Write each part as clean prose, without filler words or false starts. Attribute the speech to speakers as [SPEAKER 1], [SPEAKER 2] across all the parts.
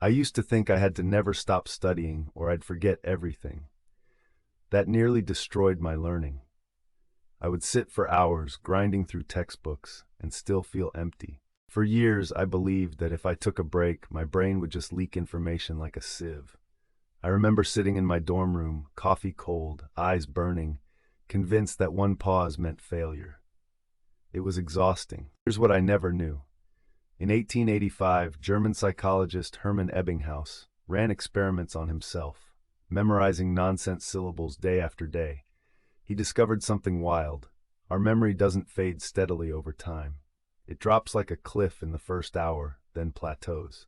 [SPEAKER 1] I used to think I had to never stop studying or I'd forget everything. That nearly destroyed my learning. I would sit for hours grinding through textbooks and still feel empty. For years, I believed that if I took a break, my brain would just leak information like a sieve. I remember sitting in my dorm room, coffee cold, eyes burning, convinced that one pause meant failure. It was exhausting. Here's what I never knew. In 1885, German psychologist Hermann Ebbinghaus ran experiments on himself, memorizing nonsense syllables day after day. He discovered something wild. Our memory doesn't fade steadily over time. It drops like a cliff in the first hour, then plateaus.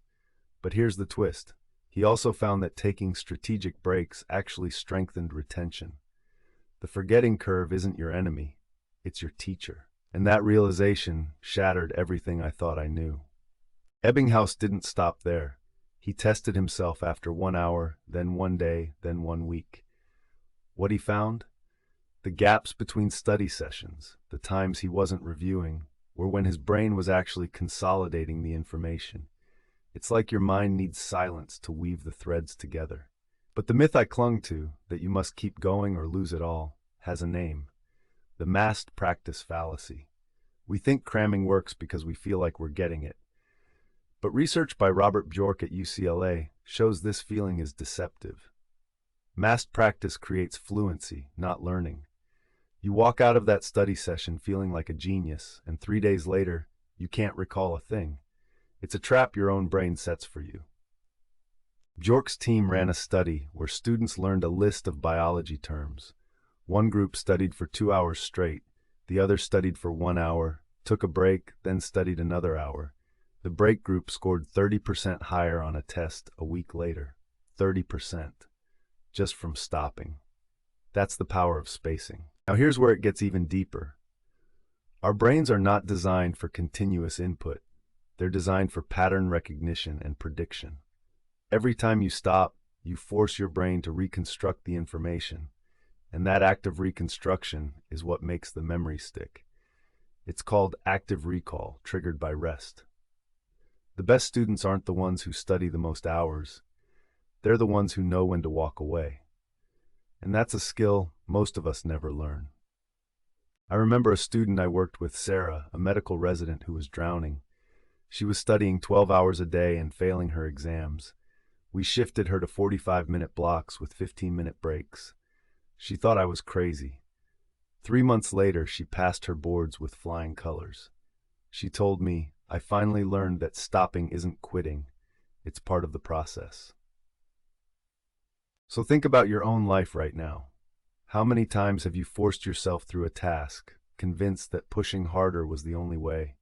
[SPEAKER 1] But here's the twist. He also found that taking strategic breaks actually strengthened retention. The forgetting curve isn't your enemy, it's your teacher. And that realization shattered everything I thought I knew. Ebbinghaus didn't stop there. He tested himself after 1 hour, then 1 day, then 1 week. What he found? The gaps between study sessions, the times he wasn't reviewing, were when his brain was actually consolidating the information. It's like your mind needs silence to weave the threads together. But the myth I clung to, that you must keep going or lose it all, has a name. The massed practice fallacy. We think cramming works because we feel like we're getting it. But research by Robert Bjork at UCLA shows this feeling is deceptive. Massed practice creates fluency, not learning. You walk out of that study session feeling like a genius, and 3 days later, you can't recall a thing. It's a trap your own brain sets for you. Bjork's team ran a study where students learned a list of biology terms. One group studied for 2 hours straight, the other studied for 1 hour, took a break, then studied another hour. The break group scored 30% higher on a test a week later. 30%. Just from stopping. That's the power of spacing. Now here's where it gets even deeper. Our brains are not designed for continuous input. They're designed for pattern recognition and prediction. Every time you stop, you force your brain to reconstruct the information. And that act of reconstruction is what makes the memory stick. It's called active recall, triggered by rest. The best students aren't the ones who study the most hours. They're the ones who know when to walk away. And that's a skill most of us never learn. I remember a student I worked with, Sarah, a medical resident who was drowning. She was studying 12 hours a day and failing her exams. We shifted her to 45-minute blocks with 15-minute breaks. She thought I was crazy. 3 months later, she passed her boards with flying colors. She told me, "I finally learned that stopping isn't quitting. It's part of the process." So think about your own life right now. How many times have you forced yourself through a task, convinced that pushing harder was the only way?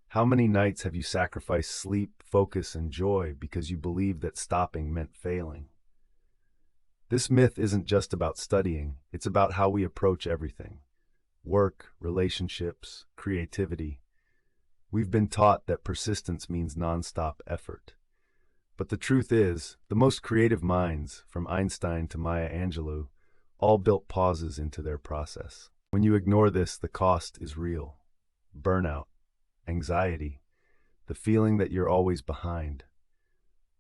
[SPEAKER 1] How many nights have you sacrificed sleep, focus, and joy because you believed that stopping meant failing? This myth isn't just about studying, it's about how we approach everything. Work, relationships, creativity. We've been taught that persistence means nonstop effort. But the truth is, the most creative minds, from Einstein to Maya Angelou, all built pauses into their process. When you ignore this, the cost is real. Burnout, anxiety, the feeling that you're always behind.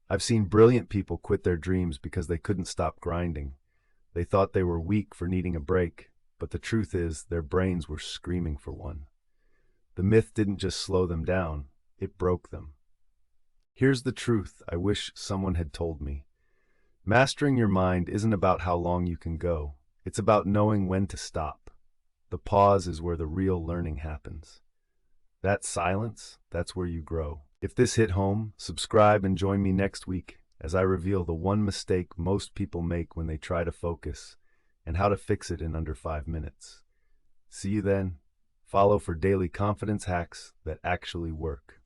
[SPEAKER 1] I've seen brilliant people quit their dreams because they couldn't stop grinding. They thought they were weak for needing a break, but the truth is their brains were screaming for one. The myth didn't just slow them down, it broke them. Here's the truth I wish someone had told me. Mastering your mind isn't about how long you can go. It's about knowing when to stop. The pause is where the real learning happens. That silence, that's where you grow. If this hit home, subscribe and join me next week as I reveal the one mistake most people make when they try to focus and how to fix it in under 5 minutes. See you then. Follow for daily confidence hacks that actually work.